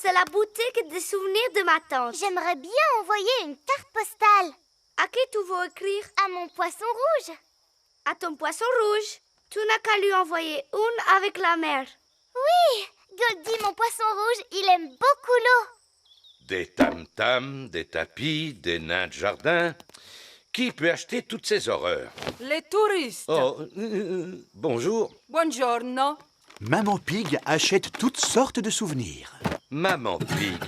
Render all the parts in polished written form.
c'est la boutique des souvenirs de ma tante. J'aimerais bien envoyer une carte postale. À qui tu veux écrire? À mon poisson rouge. À ton poisson rouge. Tu n'as qu'à lui envoyer une avec la mer. Oui, Goldie, mon poisson rouge, il aime beaucoup l'eau. Des tam-tams, des tapis, des nains de jardin. Qui peut acheter toutes ces horreurs? Les touristes. Oh, bonjour. Buongiorno. Maman Pig achète toutes sortes de souvenirs. Maman Pig,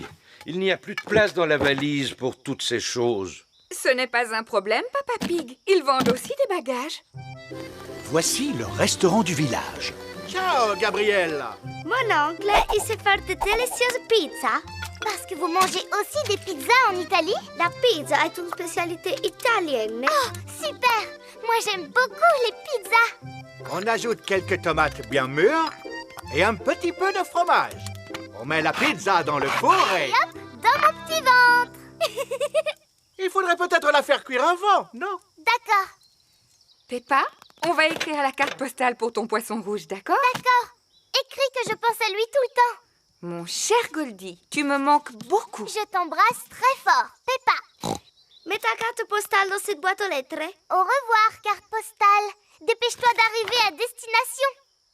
il n'y a plus de place dans la valise pour toutes ces choses. Ce n'est pas un problème, Papa Pig. Ils vendent aussi des bagages. Voici le restaurant du village. Ciao, Gabrielle. Mon oncle, il sait faire de délicieuses pizzas. Parce que vous mangez aussi des pizzas en Italie? La pizza est une spécialité italienne. Oh, super! Moi, j'aime beaucoup les pizzas. On ajoute quelques tomates bien mûres et un petit peu de fromage. On met la pizza dans le four et... Hop, dans mon petit ventre. Il faudrait peut-être la faire cuire avant, non? D'accord, Peppa, on va écrire la carte postale pour ton poisson rouge, d'accord? d'accord. Écris que je pense à lui tout le temps. Mon cher Goldie, tu me manques beaucoup. Je t'embrasse très fort, Peppa. Mets ta carte postale dans cette boîte aux lettres. Au revoir, carte postale. Dépêche-toi d'arriver à destination.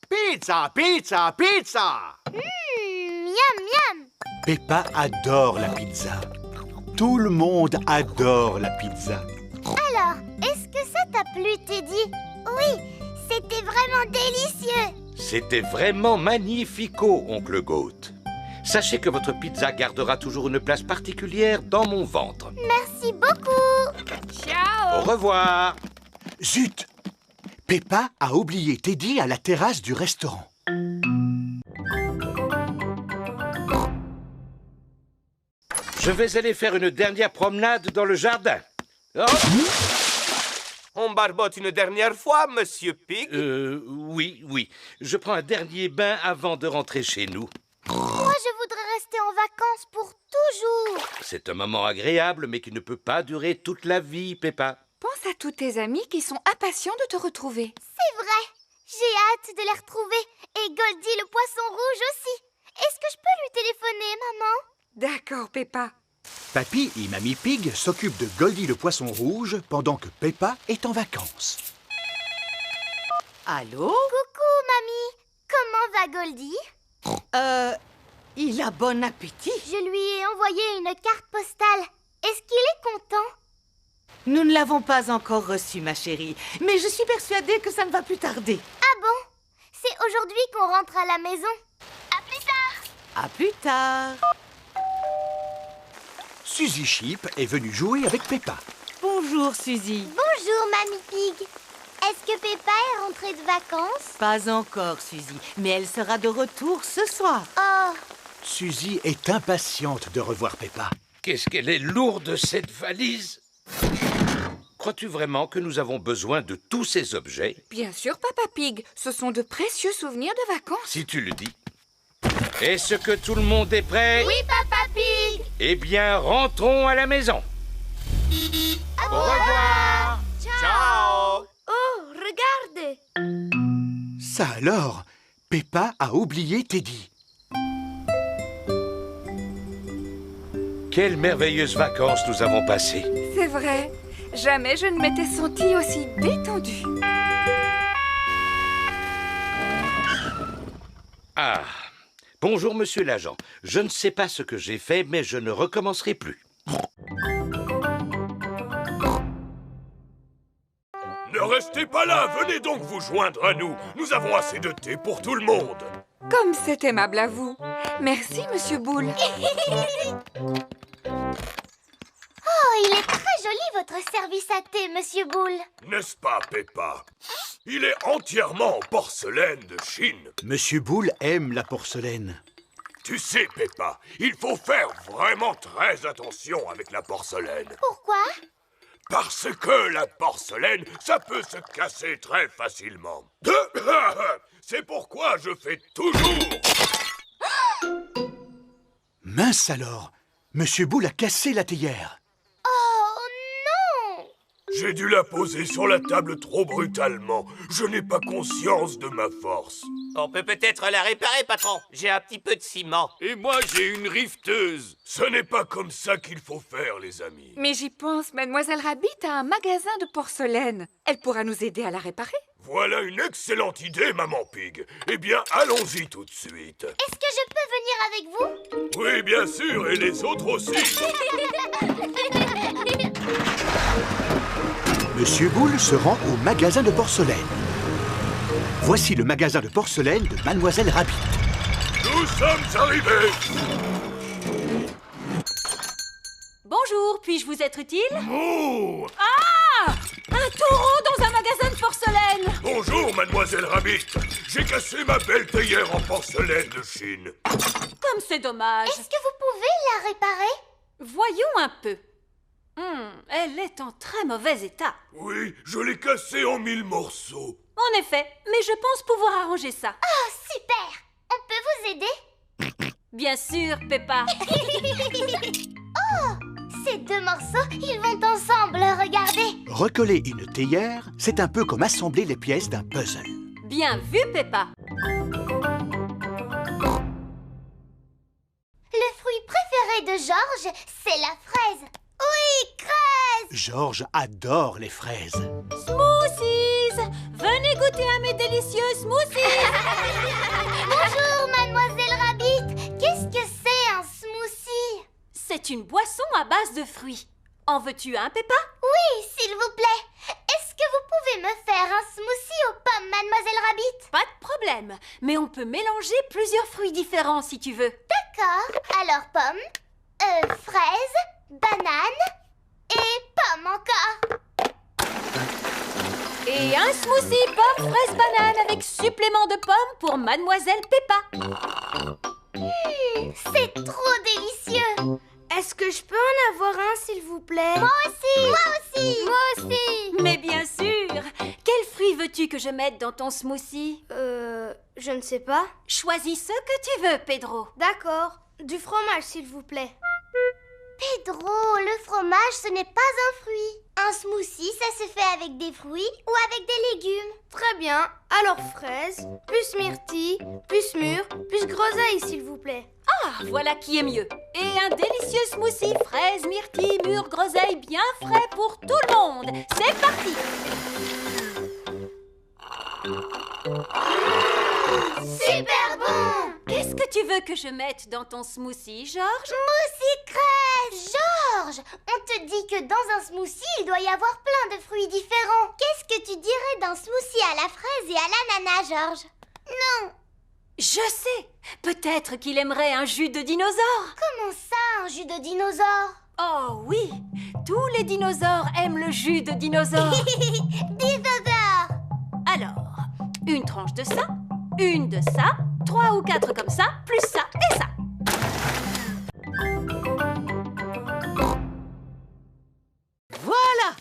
Pizza, pizza, pizza! Miam, miam. Peppa adore la pizza. Tout le monde adore la pizza. Alors, est-ce que ça t'a plu, Teddy? Oui, c'était vraiment délicieux. C'était vraiment magnifico, oncle Goat. Sachez que votre pizza gardera toujours une place particulière dans mon ventre. Merci beaucoup. Ciao. Au revoir. Zut! Peppa a oublié Teddy à la terrasse du restaurant. Je vais aller faire une dernière promenade dans le jardin. Oh, On barbote une dernière fois, Monsieur Pig? oui. Je prends un dernier bain avant de rentrer chez nous. Moi, je voudrais rester en vacances pour toujours. C'est un moment agréable, mais qui ne peut pas durer toute la vie, Peppa. Pense à tous tes amis qui sont impatients de te retrouver. C'est vrai. J'ai hâte de les retrouver. Et Goldie, le poisson rouge aussi. Est-ce que je peux lui téléphoner, maman? D'accord, Peppa. Papy et Mamie Pig s'occupent de Goldie le poisson rouge pendant que Peppa est en vacances. Allô? Coucou, mamie. Comment va Goldie? Il a bon appétit. Je lui ai envoyé une carte postale. Est-ce qu'il est content? Nous ne l'avons pas encore reçu, ma chérie. Mais je suis persuadée que ça ne va plus tarder. Ah bon? C'est aujourd'hui qu'on rentre à la maison. À plus tard. À plus tard. Suzy Sheep est venue jouer avec Peppa. Bonjour, Suzy. Bonjour, Mamie Pig. Est-ce que Peppa est rentrée de vacances? Pas encore, Suzy, mais elle sera de retour ce soir. Oh, Suzy est impatiente de revoir Peppa. Qu'est-ce qu'elle est lourde, cette valise! Crois-tu vraiment que nous avons besoin de tous ces objets? Bien sûr, Papa Pig. Ce sont de précieux souvenirs de vacances. Si tu le dis. Est-ce que tout le monde est prêt? oui, Papa Pig. Eh bien, rentrons à la maison. Au revoir. Ciao. Oh, regarde! Ça alors, Peppa a oublié Teddy. Quelles merveilleuses vacances nous avons passées. C'est vrai. Jamais je ne m'étais sentie aussi détendue. Ah, bonjour, monsieur l'agent. Je ne sais pas ce que j'ai fait, mais je ne recommencerai plus. Ne restez pas là, venez donc vous joindre à nous. Nous avons assez de thé pour tout le monde. Comme c'est aimable à vous. Merci, Monsieur Boule. Oh, il est très joli, votre service à thé, Monsieur Boule. N'est-ce pas, Peppa? Il est entièrement en porcelaine de Chine. Monsieur Boule aime la porcelaine. Tu sais, Peppa, il faut faire vraiment très attention avec la porcelaine. Pourquoi? Parce que la porcelaine, ça peut se casser très facilement. C'est pourquoi je fais toujours... Mince alors, Monsieur Boule a cassé la théière. Oh, non! J'ai dû la poser sur la table trop brutalement. Je n'ai pas conscience de ma force. On peut peut-être la réparer, patron. J'ai un petit peu de ciment. Et moi, j'ai une rifteuse. Ce n'est pas comme ça qu'il faut faire, les amis. Mais j'y pense, Mademoiselle Rabbit a un magasin de porcelaine. Elle pourra nous aider à la réparer. Voilà une excellente idée, Maman Pig. Eh bien, allons-y tout de suite. Est-ce que je peux venir avec vous? Oui, bien sûr, et les autres aussi. Monsieur Boule se rend au magasin de porcelaine. Voici le magasin de porcelaine de Mademoiselle Rabbit. Nous sommes arrivés. Bonjour, puis-je vous être utile? Oh! Ah! Un taureau dans un magasin de porcelaine! Bonjour, Mademoiselle Rabbit. J'ai cassé ma belle théière en porcelaine de Chine. Comme c'est dommage. Est-ce que vous pouvez la réparer? Voyons un peu. Elle est en très mauvais état. Oui, je l'ai cassée en 1000 morceaux. En effet, mais je pense pouvoir arranger ça. Oh, super! On peut vous aider? Bien sûr, Peppa. Oh! Ces deux morceaux, ils vont ensemble, regardez! Recoller une théière, c'est un peu comme assembler les pièces d'un puzzle. Bien vu, Peppa. Le fruit préféré de Georges, c'est la fraise. Oui, fraise! Georges adore les fraises. Smoothies! Venez goûter à mes délicieux smoothies! Bonjour, Mademoiselle Rabbit! Qu'est-ce que c'est un smoothie? C'est une boisson à base de fruits. En veux-tu un, Peppa? Oui, s'il vous plaît. Est-ce que vous pouvez me faire un smoothie aux pommes, Mademoiselle Rabbit? Pas de problème, mais on peut mélanger plusieurs fruits différents si tu veux. D'accord. Alors pommes, fraises, bananes et pommes encore. Et un smoothie pomme fraise banane avec supplément de pommes pour Mademoiselle Peppa. C'est trop délicieux. Est-ce que je peux en avoir un, s'il vous plaît? Moi aussi. Moi aussi. Moi aussi. Mais bien sûr. Quel fruit veux-tu que je mette dans ton smoothie? Je ne sais pas. Choisis ce que tu veux, Pedro. D'accord. Du fromage, s'il vous plaît. Pedro, le fromage, ce n'est pas un fruit. Un smoothie, ça se fait avec des fruits ou avec des légumes. Très bien. Alors fraise, plus myrtille, plus mûre, plus groseille, s'il vous plaît. Ah, voilà qui est mieux. Et un délicieux smoothie fraise, myrtille, mûre, groseille bien frais pour tout le monde. C'est parti. Super bon! Qu'est-ce que tu veux que je mette dans ton smoothie, Georges? Smoothie fraise! Georges, on te dit que dans un smoothie, il doit y avoir plein de fruits différents. Qu'est-ce que tu dirais d'un smoothie à la fraise et à l'ananas, Georges? Non! Je sais. Peut-être qu'il aimerait un jus de dinosaure. Comment ça, un jus de dinosaure? Oh oui, tous les dinosaures aiment le jus de dinosaure. Dinosaure! Alors, une tranche de ça, une de ça, 3 ou 4 comme ça, plus ça et ça. Voilà!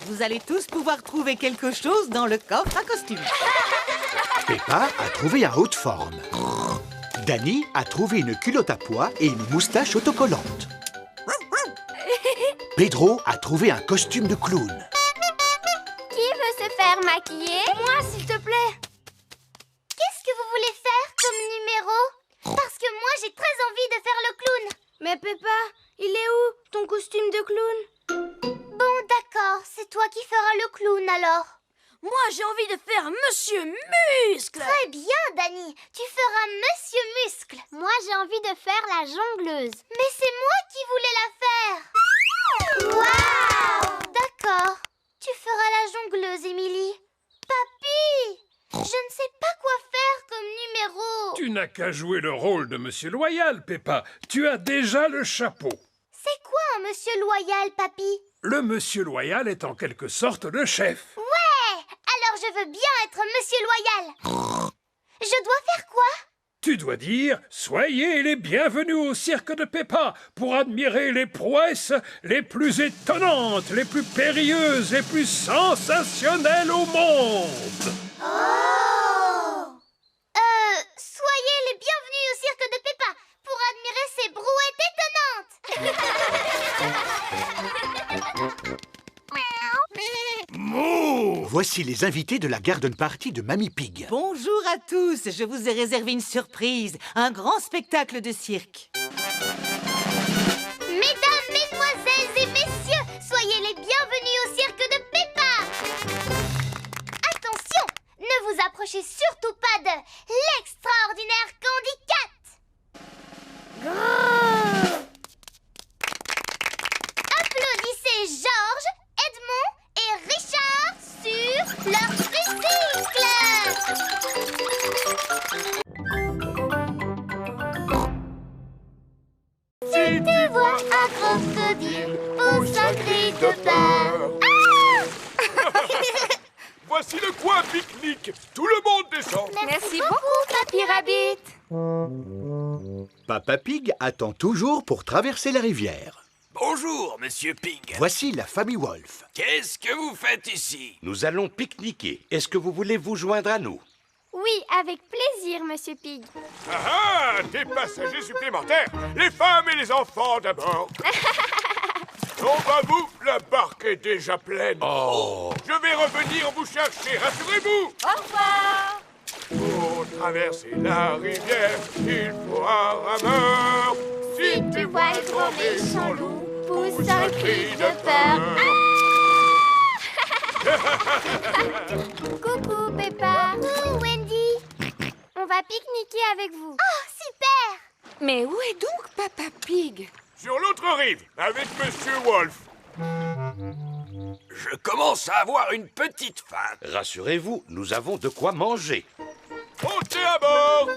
Vous allez tous pouvoir trouver quelque chose dans le coffre à costume. Peppa a trouvé un haut de forme. Danny a trouvé une culotte à pois et une moustache autocollante. Pedro a trouvé un costume de clown. Qui veut se faire maquiller? Moi, s'il te plaît. Qu'est-ce que vous voulez faire comme numéro? Parce que moi, j'ai très envie de faire le clown. Mais Peppa, il est où, ton costume de clown? Bon, d'accord, c'est toi qui feras le clown alors. Moi, j'ai envie de faire Monsieur Muscle. Très bien, Danny. Tu feras Monsieur Muscle. Moi, j'ai envie de faire la jongleuse. Mais c'est moi qui voulais la faire. Waouh! D'accord. Tu feras la jongleuse, Émilie. Papy, je ne sais pas quoi faire comme numéro. Tu n'as qu'à jouer le rôle de Monsieur Loyal, Peppa. Tu as déjà le chapeau. C'est quoi un Monsieur Loyal, Papy? Le Monsieur Loyal est en quelque sorte le chef. Ouais! Alors je veux bien être Monsieur Loyal. Je dois faire quoi? Tu dois dire « Soyez les bienvenus au cirque de Peppa pour admirer les prouesses les plus étonnantes, les plus périlleuses, les plus sensationnelles au monde !» Oh! Soyez les bienvenus au cirque de Peppa pour admirer ces brouettes étonnantes. Voici les invités de la garden party de Mamie Pig. Bonjour à tous, je vous ai réservé une surprise, un grand spectacle de cirque. Mesdames, mesdemoiselles et messieurs, soyez les bienvenus au cirque de Peppa. Attention, ne vous approchez surtout pas de l'extraordinaire Candy Cat. Applaudissez Georges, Edmond et Richard sur leur tricycle. Si tu vois un crocodile, pousse un cri de peur. Voici le coin pique-nique. Tout le monde descend. Merci beaucoup, Papy Rabbit. Papa Pig attend toujours pour traverser la rivière. Bonjour, Monsieur Pig. Voici la famille Wolf. Qu'est-ce que vous faites ici? Nous allons pique-niquer. Est-ce que vous voulez vous joindre à nous? Oui, avec plaisir, Monsieur Pig. Ah, des passagers supplémentaires. Les femmes et les enfants d'abord. Non, pas vous, la barque est déjà pleine. Oh! Je vais revenir vous chercher, rassurez-vous. Au revoir. Pour traverser la rivière, il faut un rameur. Si tu vois un gros méchant loup, pousse un cri de peur. Coucou, Peppa. Coucou, Wendy. On va pique-niquer avec vous. Oh, super. Mais où est donc Papa Pig? Sur l'autre rive, avec Monsieur Wolf. Je commence à avoir une petite faim. Rassurez-vous, nous avons de quoi manger. Montez à bord.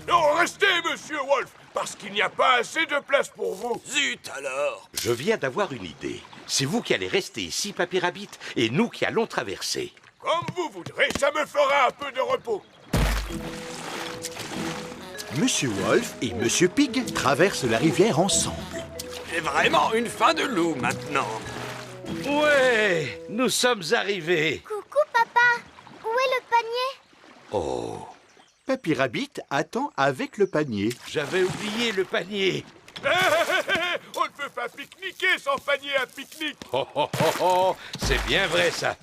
Non, restez, Monsieur Wolf, parce qu'il n'y a pas assez de place pour vous. Zut alors. Je viens d'avoir une idée. C'est vous qui allez rester ici, Papy Rabbit, et nous qui allons traverser. Comme vous voudrez, ça me fera un peu de repos. Monsieur Wolf et Monsieur Pig traversent la rivière ensemble. J'ai vraiment une faim de loup maintenant. Ouais, nous sommes arrivés. Coucou, papa. Où est le panier? Oh, Papy Rabbit attend avec le panier. j'avais oublié le panier. On ne peut pas pique-niquer sans panier à pique-nique. Oh, oh, oh, oh, c'est bien vrai ça.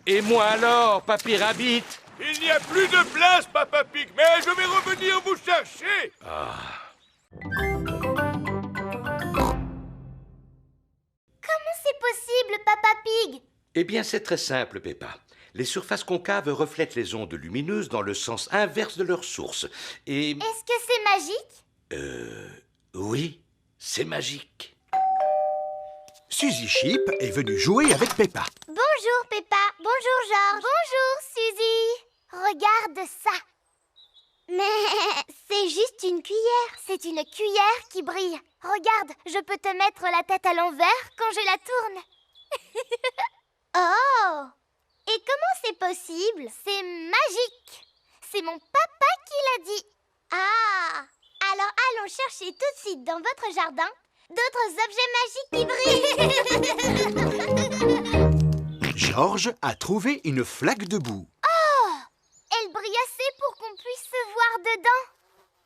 Et moi alors, Papy Rabbit? Il n'y a plus de place, Papa Pig, mais je vais revenir vous chercher. Comment c'est possible, Papa Pig? Eh bien, c'est très simple, Peppa. Les surfaces concaves reflètent les ondes lumineuses dans le sens inverse de leur source. Et... Est-ce que c'est magique? oui, c'est magique. Suzy Sheep est venue jouer avec Peppa. Bonjour, Peppa. Bonjour, Georges. Bonjour, Suzy. Regarde ça. Mais c'est juste une cuillère. C'est une cuillère qui brille. Regarde, je peux te mettre la tête à l'envers quand je la tourne. Oh! Et comment c'est possible? C'est magique. C'est mon papa qui l'a dit. Ah! Alors allons chercher tout de suite dans votre jardin d'autres objets magiques qui brillent. Georges a trouvé une flaque de boue. Oh! Elle brille assez pour qu'on puisse se voir dedans.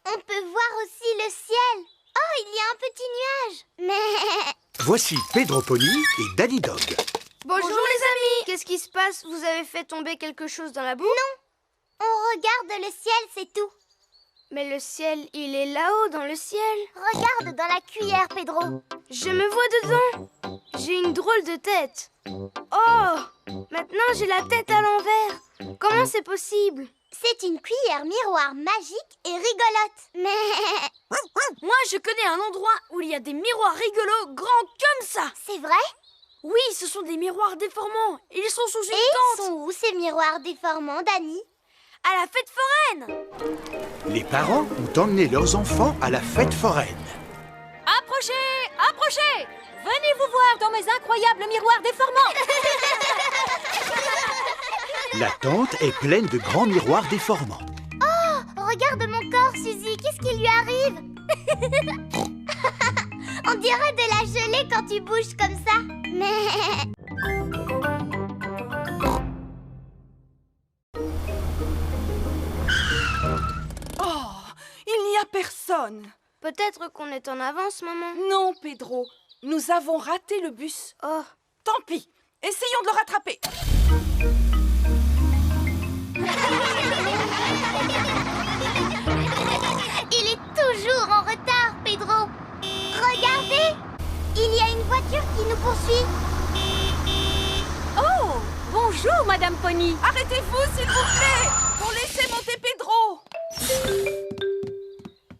On peut voir aussi le ciel. Oh, il y a un petit nuage. Mais... Voici Pedro Pony et Danny Dog. Bonjour les amis. Qu'est-ce qui se passe? Vous avez fait tomber quelque chose dans la boue? Non. On regarde le ciel, c'est tout. Mais le ciel, il est là-haut dans le ciel. Regarde dans la cuillère, Pedro. Je me vois dedans. J'ai une drôle de tête. Oh! Maintenant, j'ai la tête à l'envers. Comment c'est possible? C'est une cuillère miroir magique et rigolote. Mais... Moi, je connais un endroit où il y a des miroirs rigolos grands comme ça. C'est vrai? Oui, ce sont des miroirs déformants. Ils sont sous une Et ils tente. sont où, ces miroirs déformants, Dani? À la fête foraine. Les parents ont emmené leurs enfants à la fête foraine. Approchez, approchez. Venez vous voir dans mes incroyables miroirs déformants. La tente est pleine de grands miroirs déformants. Oh, regarde mon corps, Suzy. Qu'est-ce qui lui arrive? On dirait de la gelée quand tu bouges comme ça. Mais... Oh, il n'y a personne. Peut-être qu'on est en avance, maman. Non, Pedro, nous avons raté le bus. Oh, tant pis. Essayons de le rattraper. Il est toujours en retard, Pedro. Regardez, il y a une voiture qui nous poursuit. Oh, bonjour, Madame Pony. Arrêtez-vous, s'il vous plaît, pour laisser monter Pedro.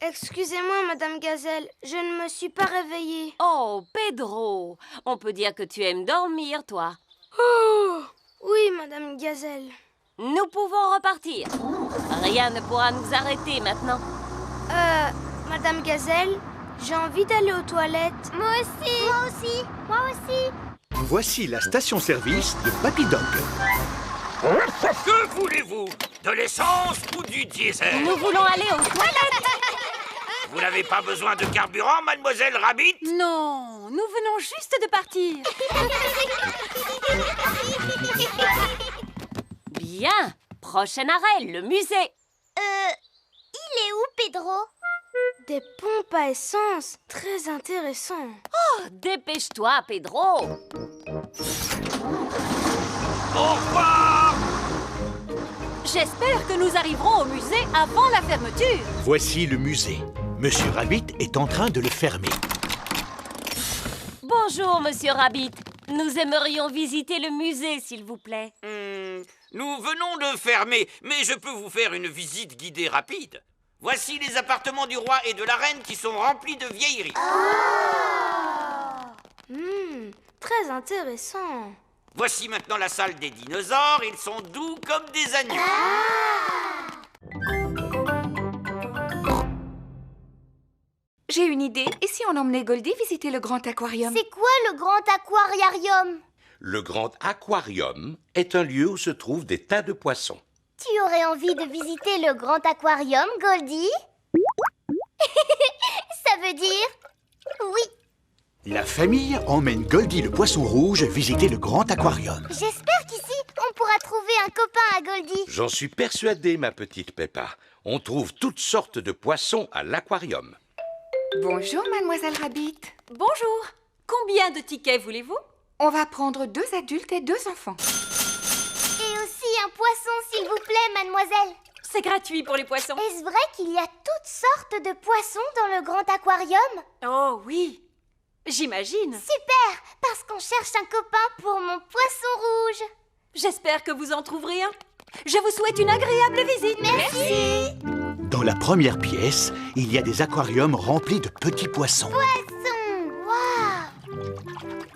Excusez-moi, Madame Gazelle, je ne me suis pas réveillée. Oh, Pedro, on peut dire que tu aimes dormir, toi. Oh, oui, Madame Gazelle. Nous pouvons repartir. Rien ne pourra nous arrêter maintenant. Madame Gazelle, j'ai envie d'aller aux toilettes. Moi aussi. Moi aussi. Moi aussi. Voici la station-service de Papy Dog. Que voulez-vous? De l'essence ou du diesel? Nous voulons aller aux toilettes. Vous n'avez pas besoin de carburant, mademoiselle Rabbit? Non, nous venons juste de partir. Bien, prochain arrêt, le musée. Il est où, Pedro? Des pompes à essence, très intéressant. Oh, dépêche-toi, Pedro. Au revoir! J'espère que nous arriverons au musée avant la fermeture. Voici le musée. Monsieur Rabbit est en train de le fermer. Bonjour, Monsieur Rabbit. Nous aimerions visiter le musée, s'il vous plaît. Nous venons de fermer, mais je peux vous faire une visite guidée rapide. Voici les appartements du roi et de la reine qui sont remplis de vieilleries. Très intéressant. Voici maintenant la salle des dinosaures. Ils sont doux comme des agneaux. J'ai une idée. Et si on emmenait Goldie visiter le grand aquarium? C'est quoi le grand aquariarium? Le grand aquarium est un lieu où se trouvent des tas de poissons. Tu aurais envie de visiter le grand aquarium, Goldie? Ça veut dire oui. La famille emmène Goldie le poisson rouge visiter le grand aquarium. J'espère qu'ici, on pourra trouver un copain à Goldie. J'en suis persuadé, ma petite Peppa. On trouve toutes sortes de poissons à l'aquarium. Bonjour, Mademoiselle Rabbit. Bonjour. Combien de tickets voulez-vous? On va prendre 2 adultes et 2 enfants. Et aussi un poisson, s'il vous plaît, mademoiselle. C'est gratuit pour les poissons. Est-ce vrai qu'il y a toutes sortes de poissons dans le grand aquarium? Oh oui, j'imagine. Super, parce qu'on cherche un copain pour mon poisson rouge. J'espère que vous en trouverez un. Je vous souhaite une agréable visite. Merci. Dans la première pièce, il y a des aquariums remplis de petits poissons. Poissons, waouh!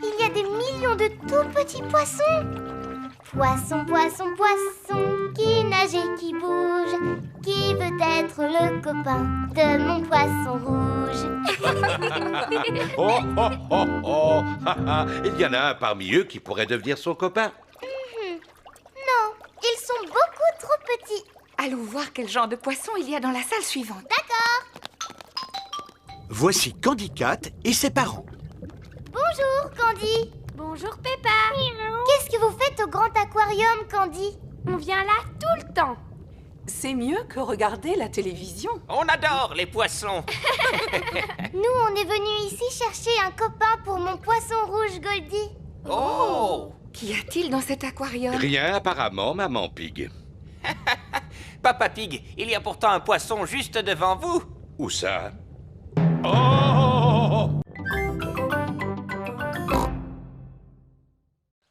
Il y a des millions de tout petits poissons. Poisson, poisson, poisson, qui nage et qui bouge, qui veut être le copain de mon poisson rouge. Oh, oh, oh, oh. Il y en a un parmi eux qui pourrait devenir son copain. Non, ils sont beaucoup trop petits. Allons voir quel genre de poisson il y a dans la salle suivante. D'accord. Voici Candy Cat et ses parents. Bonjour, Candy. Bonjour, Peppa. Qu'est-ce que vous faites au grand aquarium, Candy? On vient là tout le temps. C'est mieux que regarder la télévision. On adore les poissons. Nous, on est venus ici chercher un copain pour mon poisson rouge Goldie. Oh! Qu'y a-t-il dans cet aquarium? Rien apparemment, Maman Pig. Papa Pig, il y a pourtant un poisson juste devant vous. Où ça? Oh!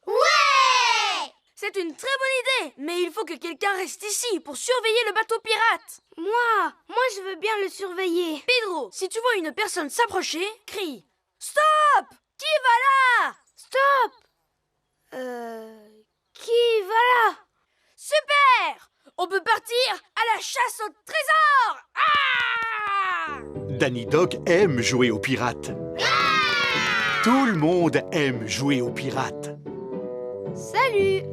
Ouais! C'est une très bonne idée, mais il faut que quelqu'un reste ici pour surveiller le bateau pirate. Moi je veux bien le surveiller. Pedro, si tu vois une personne s'approcher, crie « Stop! Qui va là? Stop! Qui va là? Super! On peut partir à la chasse au trésor! Ah! Danny Dog aime jouer aux pirates. Tout le monde aime jouer aux pirates. Salut!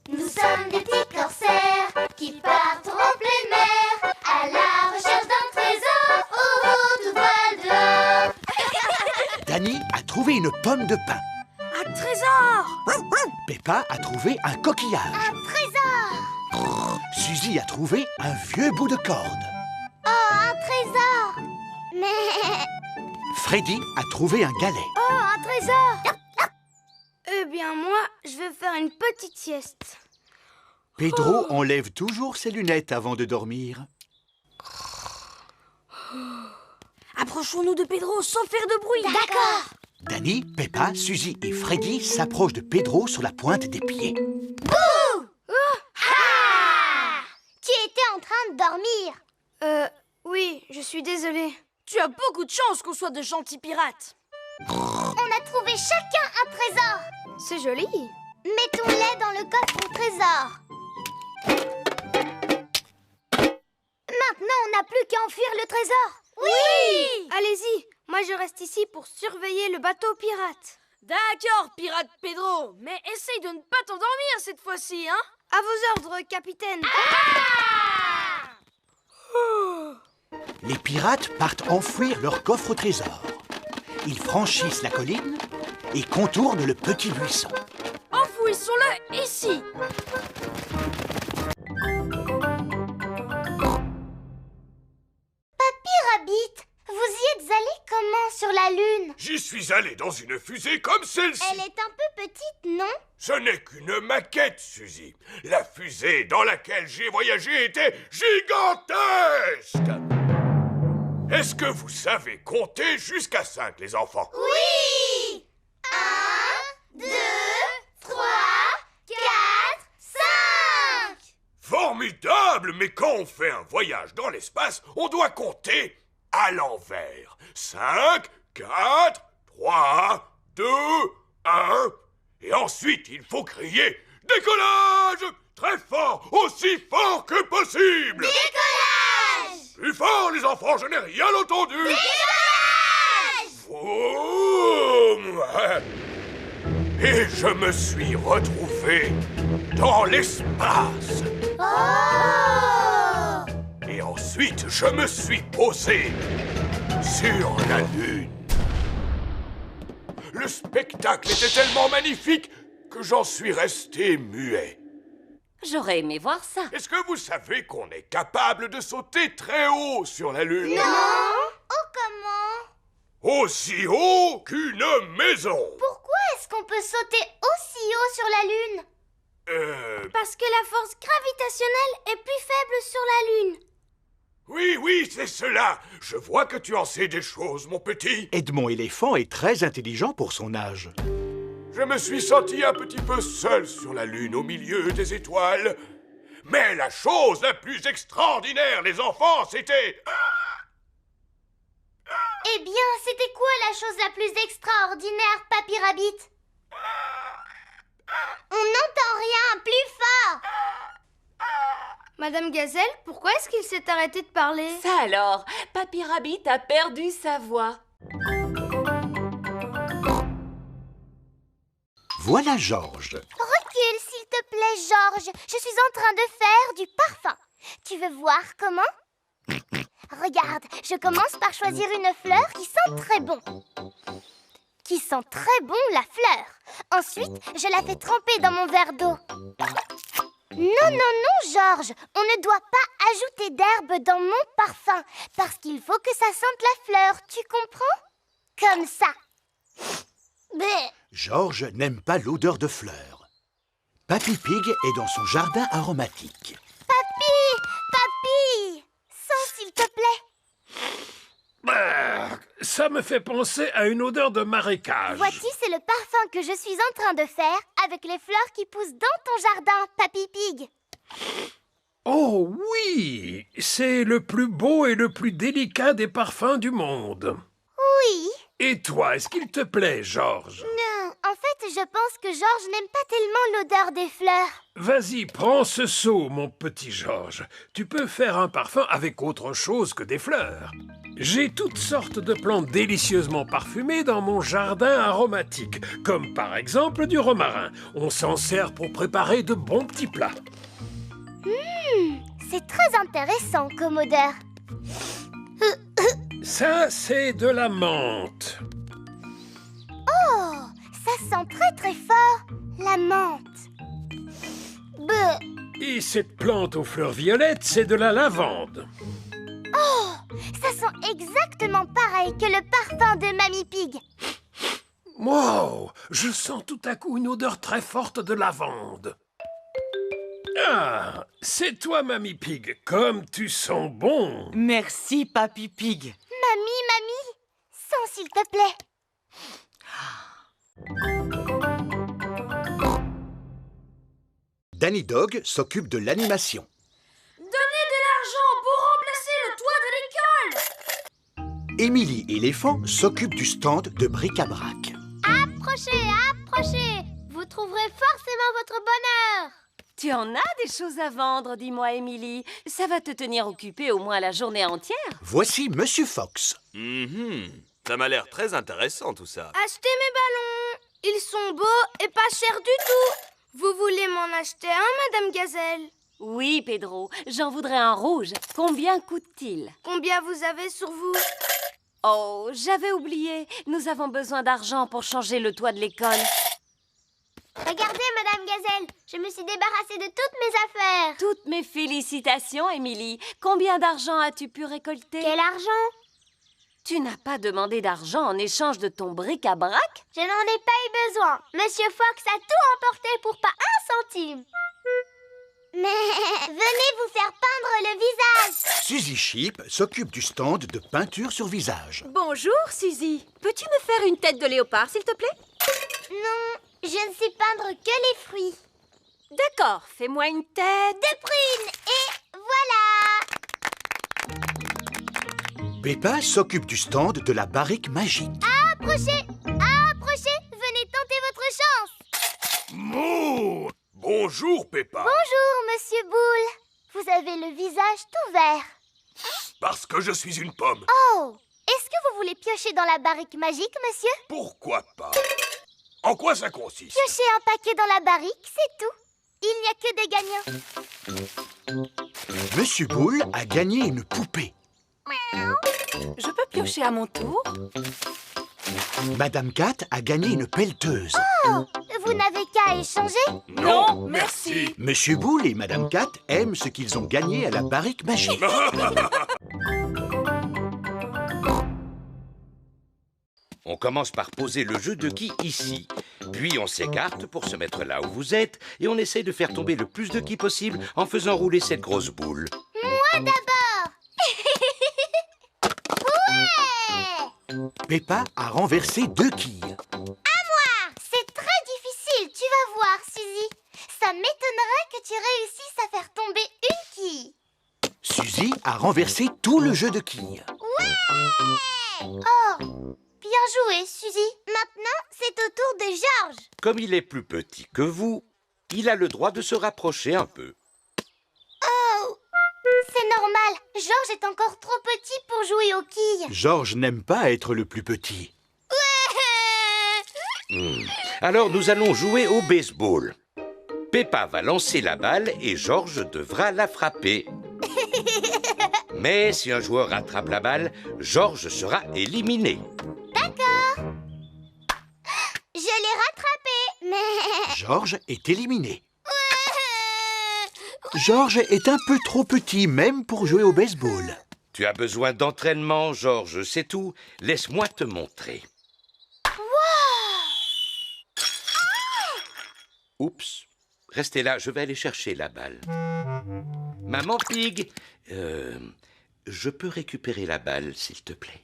Nous sommes des petits corsaires qui partent en pleine mer à la recherche d'un trésor aux hautes voiles d'or. Danny a trouvé une pomme de pin. Un trésor! Peppa a trouvé un coquillage. Un trésor! Suzy a trouvé un vieux bout de corde. Oh, un trésor! Mais... Freddy a trouvé un galet. Oh, un trésor! Eh bien, moi, je vais faire une petite sieste. Pedro enlève toujours ses lunettes avant de dormir. Approchons-nous de Pedro sans faire de bruit. D'accord. Danny, Peppa, Suzy et Freddy s'approchent de Pedro sur la pointe des pieds. Bouh! Ah! Tu étais en train de dormir. Oui, je suis désolée. Tu as beaucoup de chance qu'on soit de gentils pirates. On a trouvé chacun un trésor. C'est joli. Mettons-les dans le coffre au trésor. Maintenant, on n'a plus qu'à enfuir le trésor. Oui! Allez-y, moi je reste ici pour surveiller le bateau pirate. D'accord, pirate Pedro, mais essaye de ne pas t'endormir cette fois-ci, hein? À vos ordres, capitaine. Les pirates partent enfouir leur coffre au trésor. Ils franchissent la colline et contournent le petit buisson. Enfouissons-le ici. Papy Rabbit, vous y êtes allé comment sur la Lune? J'y suis allé dans une fusée comme celle-ci. Elle est un peu petite, non? Ce n'est qu'une maquette, Suzy. La fusée dans laquelle j'ai voyagé était gigantesque. Est-ce que vous savez compter jusqu'à 5, les enfants? Oui! 1, 2, 3, 4, 5! Formidable! Mais quand on fait un voyage dans l'espace, on doit compter à l'envers. 5, 4, 3, 2, 1... Et ensuite, il faut crier « Décollage !» Très fort, aussi fort que possible. Décollage! Plus fort, les enfants, je n'ai rien entendu. Décollage! Vroom. Et je me suis retrouvé dans l'espace. Oh! Et ensuite, je me suis posé sur la Lune. Le spectacle était tellement magnifique que j'en suis resté muet. J'aurais aimé voir ça. Est-ce que vous savez qu'on est capable de sauter très haut sur la Lune? Non! Oh, comment? Aussi haut qu'une maison. Pourquoi est-ce qu'on peut sauter aussi haut sur la Lune? Parce que la force gravitationnelle est plus faible sur la Lune. Oui, c'est cela. Je vois que tu en sais des choses, mon petit. Edmond éléphant est très intelligent pour son âge. Je me suis senti un petit peu seul sur la Lune, au milieu des étoiles. Mais la chose la plus extraordinaire, les enfants, c'était... Eh bien, c'était quoi la chose la plus extraordinaire, Papy Rabbit? On n'entend rien, plus fort! Madame Gazelle, pourquoi est-ce qu'il s'est arrêté de parler? Ça alors, Papy Rabbit a perdu sa voix. Voilà Georges. Recule, s'il te plaît, Georges. Je suis en train de faire du parfum. Tu veux voir comment? Regarde, je commence par choisir une fleur qui sent très bon. Qui sent très bon la fleur. Ensuite, je la fais tremper dans mon verre d'eau. Non, Georges. On ne doit pas ajouter d'herbe dans mon parfum. Parce qu'il faut que ça sente la fleur, tu comprends? Comme ça. Bleh. Georges n'aime pas l'odeur de fleurs. Papy Pig est dans son jardin aromatique. Papy, sens s'il te plaît. Ça me fait penser à une odeur de marécage. Voici, c'est le parfum que je suis en train de faire avec les fleurs qui poussent dans ton jardin, Papy Pig. Oh oui, c'est le plus beau et le plus délicat des parfums du monde. Oui. Et toi, est-ce qu'il te plaît, Georges? Non, en fait, je pense que Georges n'aime pas tellement l'odeur des fleurs. Vas-y, prends ce seau, mon petit Georges. Tu peux faire un parfum avec autre chose que des fleurs. J'ai toutes sortes de plantes délicieusement parfumées dans mon jardin aromatique, comme par exemple du romarin. On s'en sert pour préparer de bons petits plats. C'est très intéressant comme odeur. Ça, c'est de la menthe. Oh, ça sent très très fort, la menthe. Bleh. Et cette plante aux fleurs violettes, c'est de la lavande. Oh, ça sent exactement pareil que le parfum de Mamie Pig. Wow, je sens tout à coup une odeur très forte de lavande. Ah, c'est toi, Mamie Pig. Comme tu sens bon. Merci, Papy Pig. Mamie, sens s'il te plaît. Danny Dog s'occupe de l'animation. Donnez de l'argent pour remplacer le toit de l'école. Émilie Éléphant s'occupe du stand de bric-à-brac. Approchez, vous trouverez forcément votre bonheur. Tu en as des choses à vendre, dis-moi, Émilie. Ça va te tenir occupée au moins la journée entière. Voici Monsieur Fox. Ça m'a l'air très intéressant tout ça. Achetez mes ballons. Ils sont beaux et pas chers du tout. Vous voulez m'en acheter un, Madame Gazelle? Oui, Pedro, j'en voudrais un rouge. Combien coûte-t-il? Combien vous avez sur vous? Oh, j'avais oublié. Nous avons besoin d'argent pour changer le toit de l'école. Regardez, Madame Gazelle, je me suis débarrassée de toutes mes affaires. Toutes mes félicitations, Émilie. Combien d'argent as-tu pu récolter? Quel argent? Tu n'as pas demandé d'argent en échange de ton bric-à-brac? Je n'en ai pas eu besoin. Monsieur Fox a tout emporté pour pas un centime. Mais venez vous faire peindre le visage. Suzy Sheep s'occupe du stand de peinture sur visage. Bonjour, Suzy. Peux-tu me faire une tête de léopard, s'il te plaît? Non, je ne sais peindre que les fruits. D'accord, fais-moi une tête de prune. Et voilà. Peppa s'occupe du stand de la barrique magique. Approchez, venez tenter votre chance. Mouh! Bonjour, Peppa. Bonjour, Monsieur Boule. Vous avez le visage tout vert. Parce que je suis une pomme. Oh, est-ce que vous voulez piocher dans la barrique magique, monsieur? Pourquoi pas? En quoi ça consiste? Piocher un paquet dans la barrique, c'est tout. Il n'y a que des gagnants. Monsieur Boule a gagné une poupée. Je peux piocher à mon tour? Madame Cat a gagné une pelleteuse. Oh, vous n'avez qu'à échanger? Non, merci. Monsieur Boule et Madame Cat aiment ce qu'ils ont gagné à la barrique magique. On commence par poser le jeu de qui ici. Puis on s'écarte pour se mettre là où vous êtes et on essaye de faire tomber le plus de qui possible en faisant rouler cette grosse boule. Moi d'abord. Ouais. Peppa a renversé 2 quilles. À moi. C'est très difficile, tu vas voir, Suzy. Ça m'étonnerait que tu réussisses à faire tomber une quille. Suzy a renversé tout le jeu de quilles. Ouais. Oh, bien joué, Suzy. Maintenant, c'est au tour de Georges. Comme il est plus petit que vous, il a le droit de se rapprocher un peu. Oh, c'est normal. Georges est encore trop petit pour jouer aux quilles. Georges n'aime pas être le plus petit. Alors nous allons jouer au baseball. Peppa va lancer la balle et Georges devra la frapper. Mais si un joueur rattrape la balle, Georges sera éliminé. D'accord. Je l'ai rattrapé, mais... Georges est éliminé. Georges est un peu trop petit, même pour jouer au baseball. Tu as besoin d'entraînement, Georges, c'est tout. Laisse-moi te montrer. Oups. Restez là, je vais aller chercher la balle. Maman Pig, je peux récupérer la balle, s'il te plaît?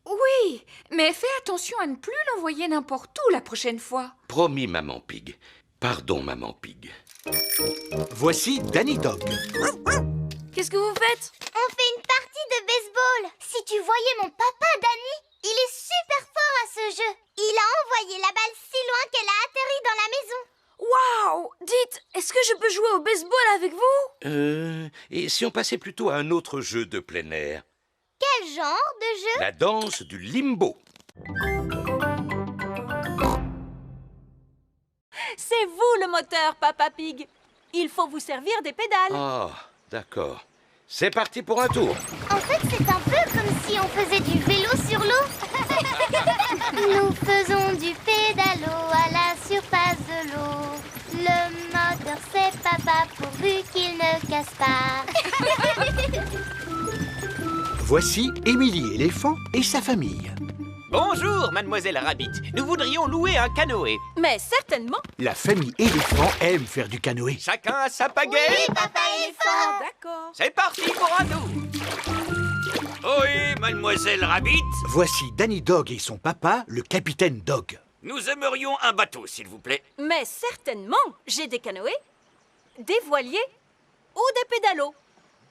Oui, mais fais attention à ne plus l'envoyer n'importe où la prochaine fois. Promis, Maman Pig. Pardon, Maman Pig. Voici Danny Dog. Qu'est-ce que vous faites? On fait une partie de baseball. Si tu voyais mon papa, Danny, il est super fort à ce jeu. Il a envoyé la balle si loin qu'elle a atterri dans la maison. Waouh! Dites, est-ce que je peux jouer au baseball avec vous? Et si on passait plutôt à un autre jeu de plein air? Quel genre de jeu? La danse du limbo. C'est vous le moteur, Papa Pig. Il faut vous servir des pédales. Oh, d'accord. C'est parti pour un tour. En fait, c'est un peu comme si on faisait du vélo sur l'eau. Nous faisons du pédalo à la surface de l'eau. Le moteur, c'est papa pourvu qu'il ne casse pas. Voici Émilie Éléphant et sa famille. Bonjour, mademoiselle Rabbit. Nous voudrions louer un canoë. Mais certainement. La famille éléphant aime faire du canoë. Chacun a sa pagaie. Oui, papa éléphant. D'accord. C'est parti pour un tour. Ohé, mademoiselle Rabbit, Voici Danny Dog et son papa, le capitaine Dog. nous aimerions un bateau, s'il vous plaît. Mais certainement. J'ai des canoës, des voiliers ou des pédalos.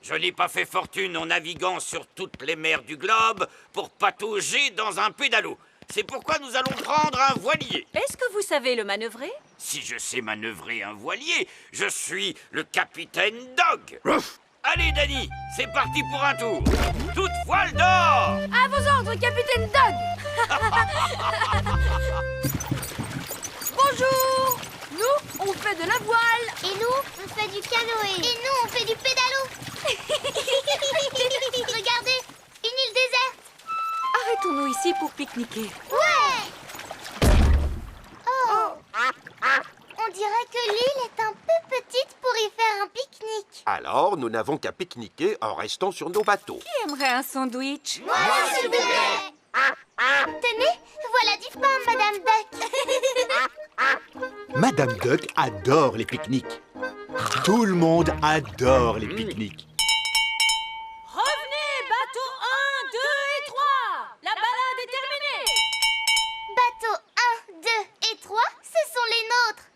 Je n'ai pas fait fortune en naviguant sur toutes les mers du globe pour patauger dans un pédalo. C'est pourquoi nous allons prendre un voilier. Est-ce que vous savez le manœuvrer? Si je sais manœuvrer un voilier, je suis le capitaine Dog. Allez, Danny, c'est parti pour un tour. Toute voile d'or. À vos ordres, capitaine Dog. Bonjour. Nous, on fait de la voile. Et nous, on fait du canoë. Et nous, on fait du pédalo. Regardez, une île déserte. Arrêtons-nous ici pour pique-niquer. Ouais. Oh. On dirait que l'île est un peu petite pour y faire un pique-nique. Alors, nous n'avons qu'à pique-niquer en restant sur nos bateaux. Qui aimerait un sandwich? Moi, s'il vous plaît. Tenez, voilà du pain, Madame Duck. Madame Duck adore les pique-niques. Tout le monde adore les pique-niques. Revenez, bateau 1, 2 et 3. La balade est terminée. Bateau 1, 2 et 3, ce sont les nôtres.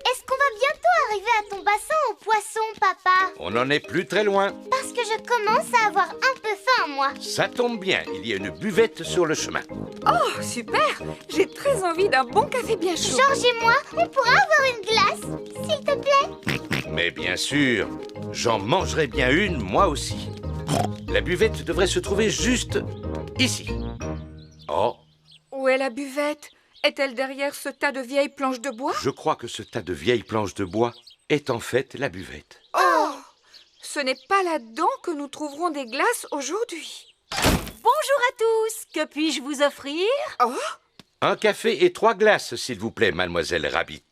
Est-ce qu'on va bientôt arriver à ton bassin aux poissons, papa? On n'en est plus très loin. Parce que je commence à avoir un peu faim, moi. Ça tombe bien, il y a une buvette sur le chemin. Oh, super! J'ai très envie d'un bon café bien chaud. Georges et moi, on pourra avoir une glace, s'il te plaît? Mais bien sûr, j'en mangerai bien une, moi aussi. La buvette devrait se trouver juste ici. Oh, Où est la buvette? Est-elle derrière ce tas de vieilles planches de bois? je crois que ce tas de vieilles planches de bois est en fait la buvette. Oh! Ce n'est pas là-dedans que nous trouverons des glaces aujourd'hui. Bonjour à tous. Que puis-je vous offrir? Oh! Un café et 3 glaces, s'il vous plaît, mademoiselle Rabbit.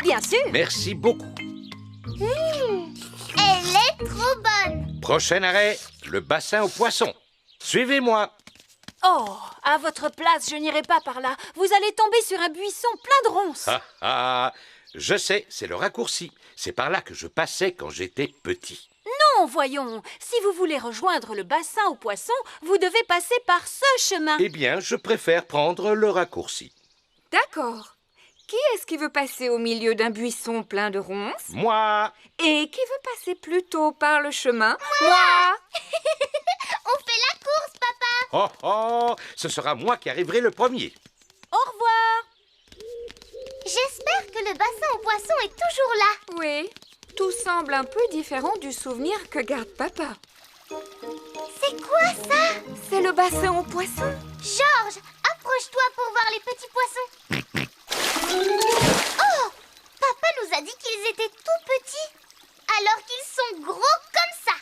Bien sûr. Merci beaucoup. Elle est trop bonne. Prochain arrêt, le bassin aux poissons. Suivez-moi. Oh, à votre place, je n'irai pas par là. Vous allez tomber sur un buisson plein de ronces. Ah ah, je sais, c'est le raccourci. C'est par là que je passais quand j'étais petit. Non, voyons. Si vous voulez rejoindre le bassin aux poissons, vous devez passer par ce chemin. Eh bien, je préfère prendre le raccourci. D'accord. Qui est-ce qui veut passer au milieu d'un buisson plein de ronces? Moi. Et qui veut passer plutôt par le chemin? Moi. On fait la course, papa. Oh oh, ce sera moi qui arriverai le premier. Au revoir. J'espère que le bassin aux poissons est toujours là. Oui, tout semble un peu différent du souvenir que garde papa. C'est quoi ça? C'est le bassin aux poissons. Georges, approche-toi pour voir les petits poissons. Oh! Papa nous a dit qu'ils étaient tout petits, alors qu'ils sont gros comme ça.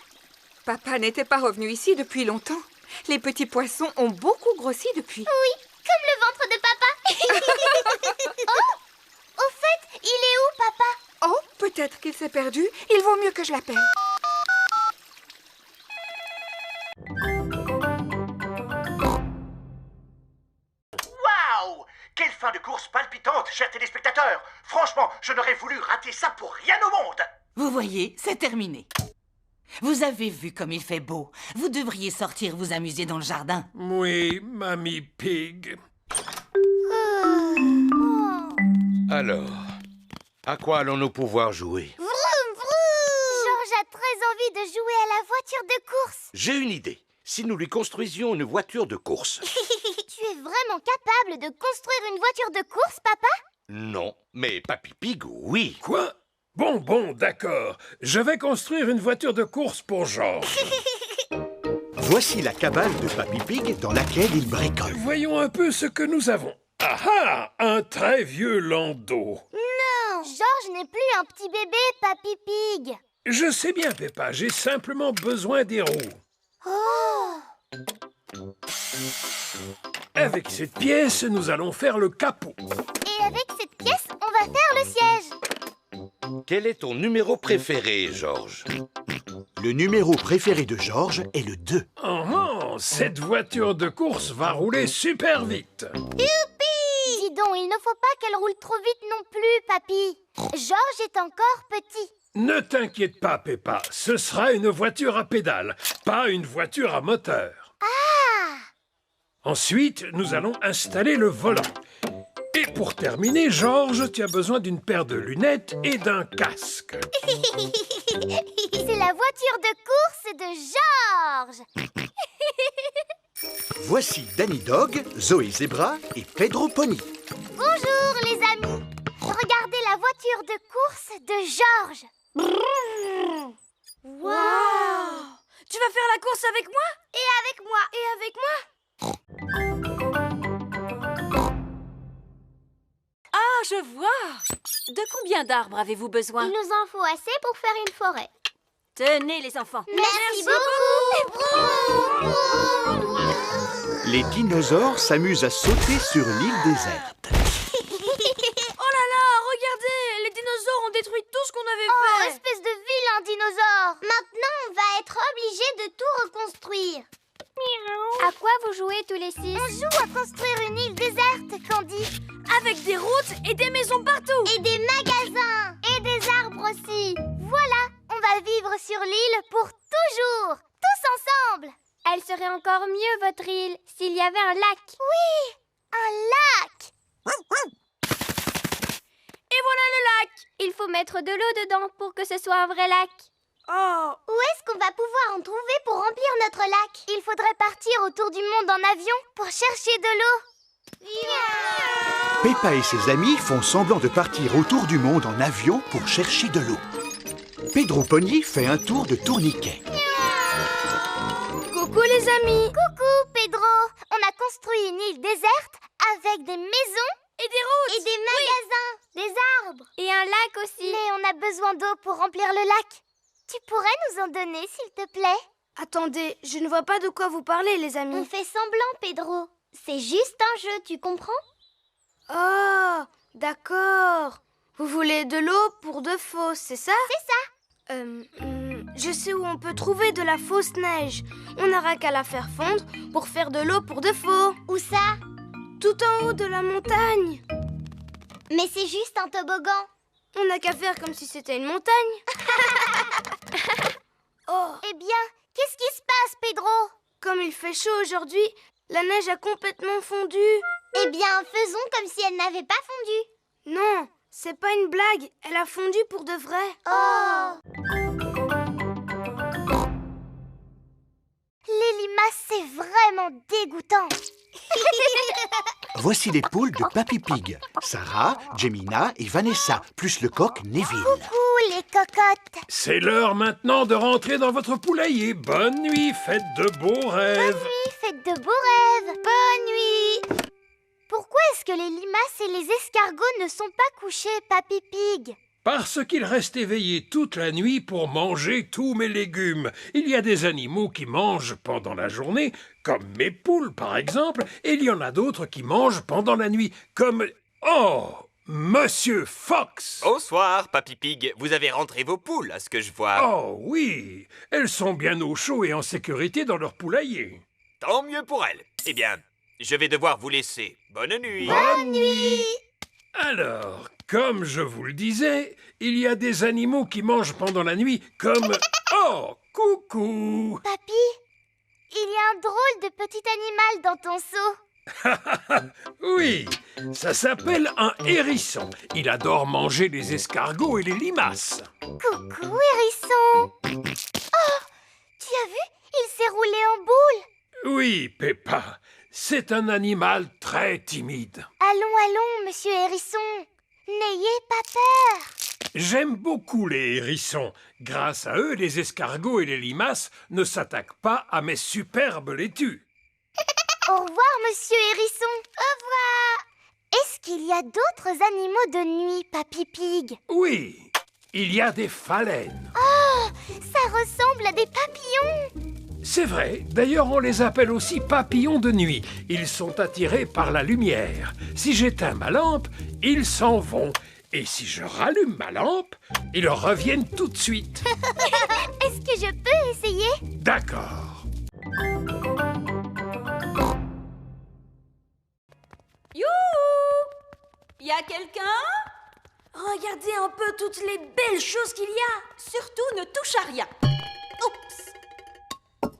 Papa n'était pas revenu ici depuis longtemps. Les petits poissons ont beaucoup grossi depuis. Oui, comme le ventre de papa. Oh! Au fait, il est où, papa? Oh, peut-être qu'il s'est perdu. Il vaut mieux que je l'appelle. Waouh! Quelle fin de course palpitante, chers téléspectateurs! Franchement, je n'aurais voulu rater ça pour rien au monde! Vous voyez, c'est terminé. Vous avez vu comme il fait beau. Vous devriez sortir vous amuser dans le jardin. Oui, Mamie Pig. Alors, à quoi allons-nous pouvoir jouer? Vroom, vroom! Georges a très envie de jouer à la voiture de course. J'ai une idée. Si nous lui construisions une voiture de course. Tu es vraiment capable de construire une voiture de course, papa? Non, mais Papy Pig, oui. Quoi? Bon, d'accord. Je vais construire une voiture de course pour Georges. Voici la cabane de Papy Pig dans laquelle il bricole. Voyons un peu ce que nous avons. Ah ah! Un très vieux landau. Non, Georges n'est plus un petit bébé, Papy Pig. Je sais bien, Peppa, j'ai simplement besoin des roues. Oh! Avec cette pièce, nous allons faire le capot. Et avec cette pièce, on va faire le siège. Quel est ton numéro préféré, Georges? Le numéro préféré de Georges est le 2. Oh, cette voiture de course va rouler super vite. Youpi! Dis donc, il ne faut pas qu'elle roule trop vite non plus, papy. Georges est encore petit. Ne t'inquiète pas, Peppa, ce sera une voiture à pédales, pas une voiture à moteur. Ah! Ensuite, nous allons installer le volant. Et pour terminer, Georges, tu as besoin d'une paire de lunettes et d'un casque. C'est la voiture de course de Georges. Voici Danny Dog, Zoé Zebra et Pedro Pony. Bonjour les amis. Regardez la voiture de course de Georges. Waouh! Tu vas faire la course avec moi? Et avec moi. Et avec moi? Ah, je vois! De combien d'arbres avez-vous besoin? Il nous en faut assez pour faire une forêt. Tenez, les enfants. Merci beaucoup. Les dinosaures s'amusent à sauter sur l'île déserte. Oh là là, regardez! Les dinosaures ont détruit tout ce qu'on avait Oh, fait! espèce de vilain dinosaure! Maintenant, on va être obligé de tout reconstruire. À quoi vous jouez tous les 6? On joue à construire une île déserte, Candy. Avec des routes et des maisons partout! Et des magasins! Et des arbres aussi! Voilà, on va vivre sur l'île pour toujours! Tous ensemble! Elle serait encore mieux, votre île, s'il y avait un lac. Oui, un lac! Et voilà le lac! Il faut mettre de l'eau dedans pour que ce soit un vrai lac. Oh! Où est-ce qu'on va pouvoir en trouver pour remplir notre lac? Il faudrait partir autour du monde en avion pour chercher de l'eau. Peppa et ses amis font semblant de partir autour du monde en avion pour chercher de l'eau. Pedro Pony fait un tour de tourniquet. Coucou les amis! Coucou Pedro! On a construit une île déserte avec des maisons et des routes et des magasins, des arbres et un lac aussi. Mais on a besoin d'eau pour remplir le lac. Tu pourrais nous en donner, s'il te plaît? Attendez, je ne vois pas de quoi vous parlez, les amis. On fait semblant, Pedro. C'est juste un jeu, tu comprends? Oh, d'accord. Vous voulez de l'eau pour de fausse, c'est ça? C'est ça. Je sais où on peut trouver de la fausse neige. On n'aura qu'à la faire fondre pour faire de l'eau pour de faux. Où ça? Tout en haut de la montagne. Mais c'est juste un toboggan. On n'a qu'à faire comme si c'était une montagne. Oh. Eh bien, qu'est-ce qui se passe, Pedro? Comme il fait chaud aujourd'hui, la neige a complètement fondu. Eh bien, faisons comme si elle n'avait pas fondu. Non, c'est pas une blague. Elle a fondu pour de vrai. Oh! Les limaces, c'est vraiment dégoûtant. Voici les poules de Papy Pig. Sarah, Jemina et Vanessa, plus le coq Neville. Coucou les cocottes. C'est l'heure maintenant de rentrer dans votre poulailler. Bonne nuit, faites de beaux rêves. Bonne nuit, faites de beaux rêves. Bonne nuit. Pourquoi est-ce que les limaces et les escargots ne sont pas couchés, Papy Pig? Parce qu'ils restent éveillés toute la nuit pour manger tous mes légumes. Il y a des animaux qui mangent pendant la journée, comme mes poules par exemple, et il y en a d'autres qui mangent pendant la nuit, comme... Oh, Monsieur Fox! Bonsoir, Papy Pig. Vous avez rentré vos poules, à ce que je vois. Oh oui, elles sont bien au chaud et en sécurité dans leur poulailler. Tant mieux pour elles. Eh bien, je vais devoir vous laisser. Bonne nuit. Bonne nuit. Alors, comme je vous le disais, il y a des animaux qui mangent pendant la nuit comme... Oh, coucou! Papy, il y a un drôle de petit animal dans ton seau. Oui, ça s'appelle un hérisson. Il adore manger les escargots et les limaces. Coucou, hérisson. Oh, tu as vu? Il s'est roulé en boule. Oui, Peppa, c'est un animal très timide. Allons, monsieur hérisson. N'ayez pas peur. J'aime beaucoup les hérissons. Grâce à eux, les escargots et les limaces ne s'attaquent pas à mes superbes laitues. Au revoir, monsieur hérisson. Au revoir. Est-ce qu'il y a d'autres animaux de nuit, Papy Pig? Oui, il y a des phalènes. Oh, ça ressemble à des papillons. C'est vrai, d'ailleurs on les appelle aussi papillons de nuit. Ils sont attirés par la lumière. Si j'éteins ma lampe, ils s'en vont. Et si je rallume ma lampe, ils reviennent tout de suite. Est-ce que je peux essayer? D'accord. Youhou! Y a quelqu'un? Regardez un peu toutes les belles choses qu'il y a. Surtout, ne touche à rien. Oups!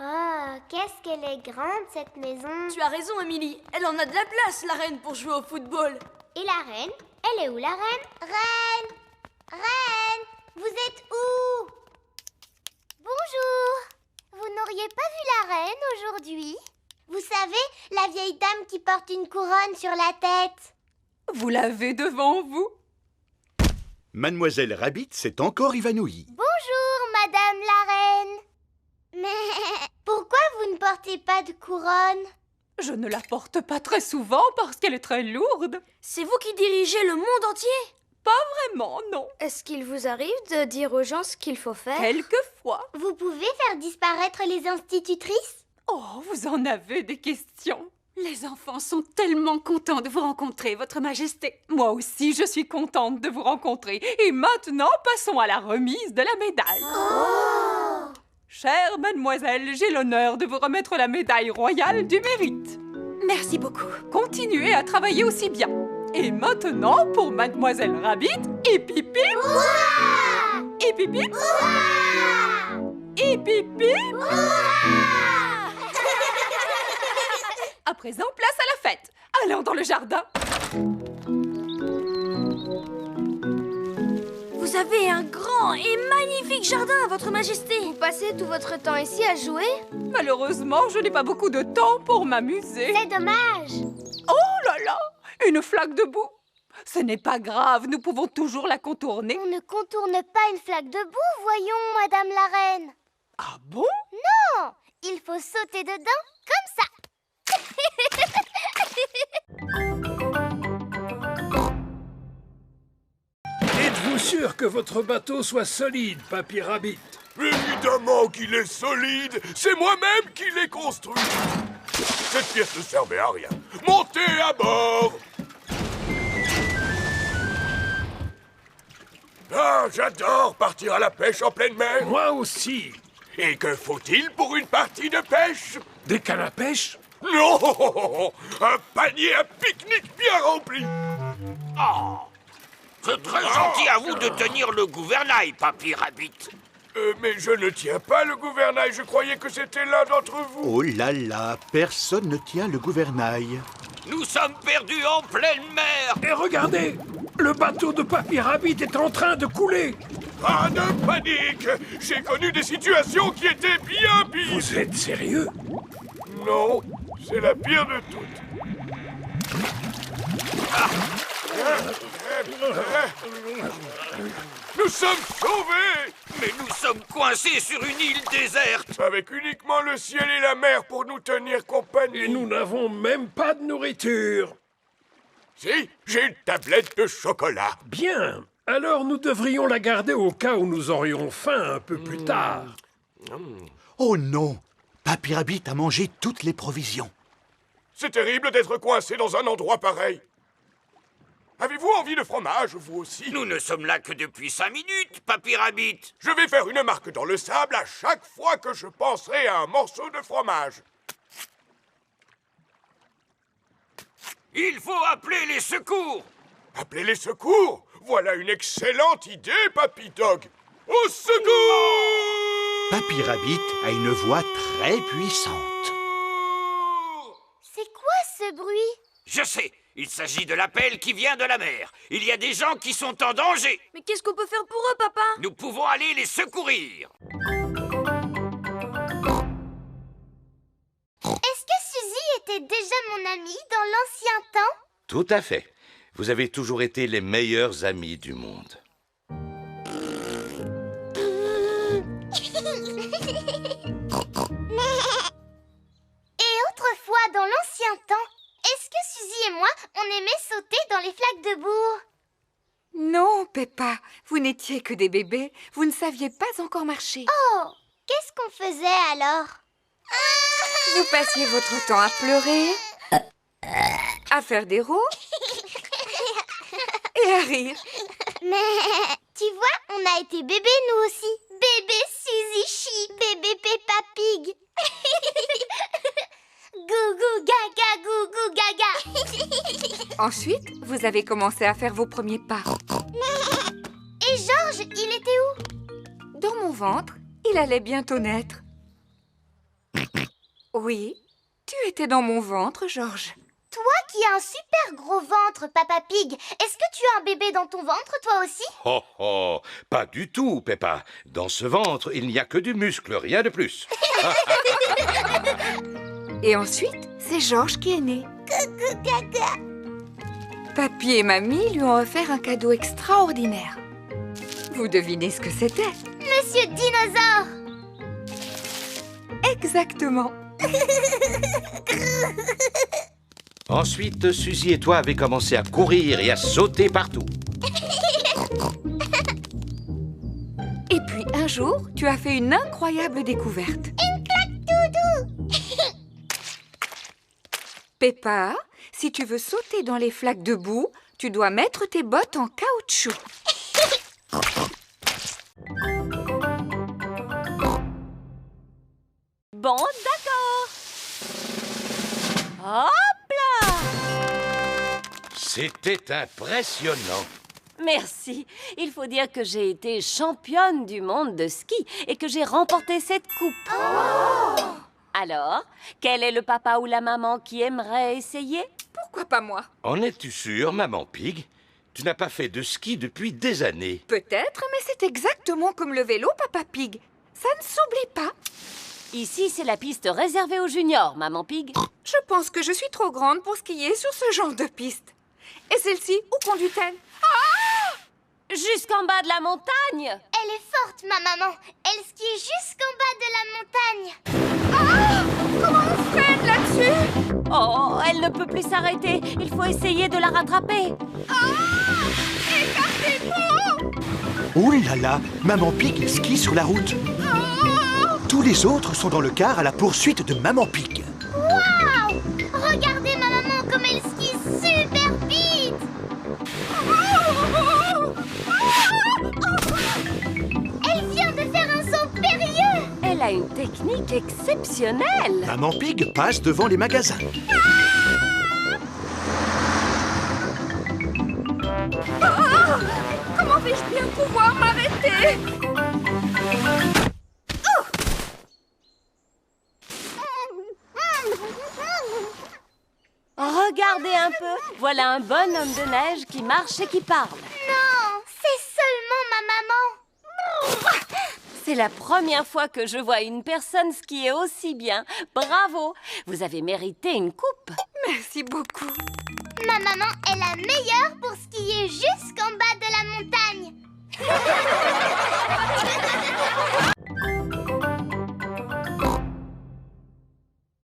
Oh, qu'est-ce qu'elle est grande, cette maison. Tu as raison, Émilie. Elle en a de la place, la reine, pour jouer au football. Et la reine? Elle est où, la reine? Reine! Reine! Vous êtes où? Bonjour! Vous n'auriez pas vu la reine aujourd'hui? Vous savez, la vieille dame qui porte une couronne sur la tête. Vous l'avez devant vous? Mademoiselle Rabbit s'est encore évanouie. Bonjour, Madame la reine. Mais pourquoi vous ne portez pas de couronne? Je ne la porte pas très souvent parce qu'elle est très lourde. C'est vous qui dirigez le monde entier? Pas vraiment, non. Est-ce qu'il vous arrive de dire aux gens ce qu'il faut faire? Quelquefois. Vous pouvez faire disparaître les institutrices? Oh, vous en avez des questions. Les enfants sont tellement contents de vous rencontrer, Votre Majesté. Moi aussi, je suis contente de vous rencontrer. Et maintenant, passons à la remise de la médaille. Oh! Chère mademoiselle, j'ai l'honneur de vous remettre la médaille royale du mérite. Merci beaucoup. Continuez à travailler aussi bien. Et maintenant, pour mademoiselle Rabbit, hip-hip-hip. Hip-hip-hip. Hip-hip-hip. À présent, place à la fête. Allons dans le jardin. Vous avez un grand et magnifique jardin, Votre Majesté. Vous passez tout votre temps ici à jouer? Malheureusement, je n'ai pas beaucoup de temps pour m'amuser. C'est dommage. Oh là là! Une flaque de boue. Ce n'est pas grave, nous pouvons toujours la contourner. On ne contourne pas une flaque de boue, voyons, Madame la reine. Ah bon? Non, il faut sauter dedans comme ça. Êtes-vous sûr que votre bateau soit solide, Papy Rabbit? Évidemment qu'il est solide. C'est moi-même qui l'ai construit. Cette pièce ne servait à rien. Montez à bord. Ah, j'adore partir à la pêche en pleine mer. Moi aussi. Et que faut-il pour une partie de pêche? Des cannes à pêche? Non, un panier à pique-nique bien rempli. Oh, c'est très gentil à vous de tenir le gouvernail, Papy Rabbit. Mais je ne tiens pas le gouvernail. Je croyais que c'était l'un d'entre vous. Oh là là, personne ne tient le gouvernail. Nous sommes perdus en pleine mer. Et regardez, le bateau de Papy Rabbit est en train de couler. Pas de panique. J'ai connu des situations qui étaient bien pires. Vous êtes sérieux? Non, c'est la pire de toutes. Nous sommes sauvés! Mais nous sommes coincés sur une île déserte. Avec uniquement le ciel et la mer pour nous tenir compagnie. Et nous n'avons même pas de nourriture. Si, j'ai une tablette de chocolat. Bien. Alors nous devrions la garder au cas où nous aurions faim un peu plus tard. Oh non, Papy Rabbit a mangé toutes les provisions. C'est terrible d'être coincé dans un endroit pareil. Avez-vous envie de fromage, vous aussi? Nous ne sommes là que depuis 5 minutes, Papy Rabbit. Je vais faire une marque dans le sable à chaque fois que je penserai à un morceau de fromage. Il faut appeler les secours. Appeler les secours? Voilà une excellente idée, Papy Dog. Au secours! Papy Rabbit a une voix très puissante. C'est quoi ce bruit? Je sais, il s'agit de l'appel qui vient de la mer. Il y a des gens qui sont en danger. Mais qu'est-ce qu'on peut faire pour eux, papa? Nous pouvons aller les secourir. Est-ce que Suzy était déjà mon amie dans l'ancien temps? Tout à fait. Vous avez toujours été les meilleurs amis du monde. Et autrefois, dans l'ancien temps, est-ce que Suzy et moi, on aimait sauter dans les flaques de boue? Non, Peppa, vous n'étiez que des bébés. Vous ne saviez pas encore marcher. Oh, qu'est-ce qu'on faisait alors? Vous passiez votre temps à pleurer, à faire des roues et bien rire. Mais tu vois, on a été bébé nous aussi. Bébé Suzy Chi, bébé Peppa Pig. Gougou gaga, gougou gaga. Ensuite, vous avez commencé à faire vos premiers pas. Et Georges, il était où? Dans mon ventre, il allait bientôt naître. Oui, tu étais dans mon ventre, Georges. Toi qui as un super gros ventre, Papa Pig, est-ce que tu as un bébé dans ton ventre, toi aussi? Oh oh, pas du tout, Peppa. Dans ce ventre, il n'y a que du muscle, rien de plus. Et ensuite, c'est Georges qui est né. Coucou gaga. Papy et Mamie lui ont offert un cadeau extraordinaire. Vous devinez ce que c'était? Monsieur Dinosaure. Exactement. Ensuite, Suzy et toi avez commencé à courir et à sauter partout. Et puis un jour, tu as fait une incroyable découverte. Une claque doudou. Peppa, si tu veux sauter dans les flaques de boue, tu dois mettre tes bottes en caoutchouc. Bon, d'accord. Hop là! C'était impressionnant. Merci. Il faut dire que j'ai été championne du monde de ski et que j'ai remporté cette coupe. Oh! Alors, quel est le papa ou la maman qui aimerait essayer? Pourquoi pas moi? En es-tu sûre, Maman Pig? Tu n'as pas fait de ski depuis des années. Peut-être, mais c'est exactement comme le vélo, Papa Pig. Ça ne s'oublie pas. Ici, c'est la piste réservée aux juniors, Maman Pig. Je pense que je suis trop grande pour skier sur ce genre de piste. Et celle-ci, où conduit-elle? Jusqu'en bas de la montagne. Elle est forte, ma maman. Elle skie jusqu'en bas de la montagne. Comment on freine là-dessus? Oh, elle ne peut plus s'arrêter. Il faut essayer de la rattraper. Écartez-vous! Ouh là là, Maman Pig skie sur la route. Tous les autres sont dans le car à la poursuite de Maman Pig. Waouh! Regardez ma maman comme elle skie super vite. Elle vient de faire un saut périlleux. Elle a une technique exceptionnelle. Maman Pig passe devant les magasins. Comment vais-je bien pouvoir m'arrêter? Regardez un peu. Voilà un bonhomme de neige qui marche et qui parle. Non, c'est seulement ma maman. C'est la première fois que je vois une personne skier aussi bien. Bravo! Vous avez mérité une coupe. Merci beaucoup. Ma maman est la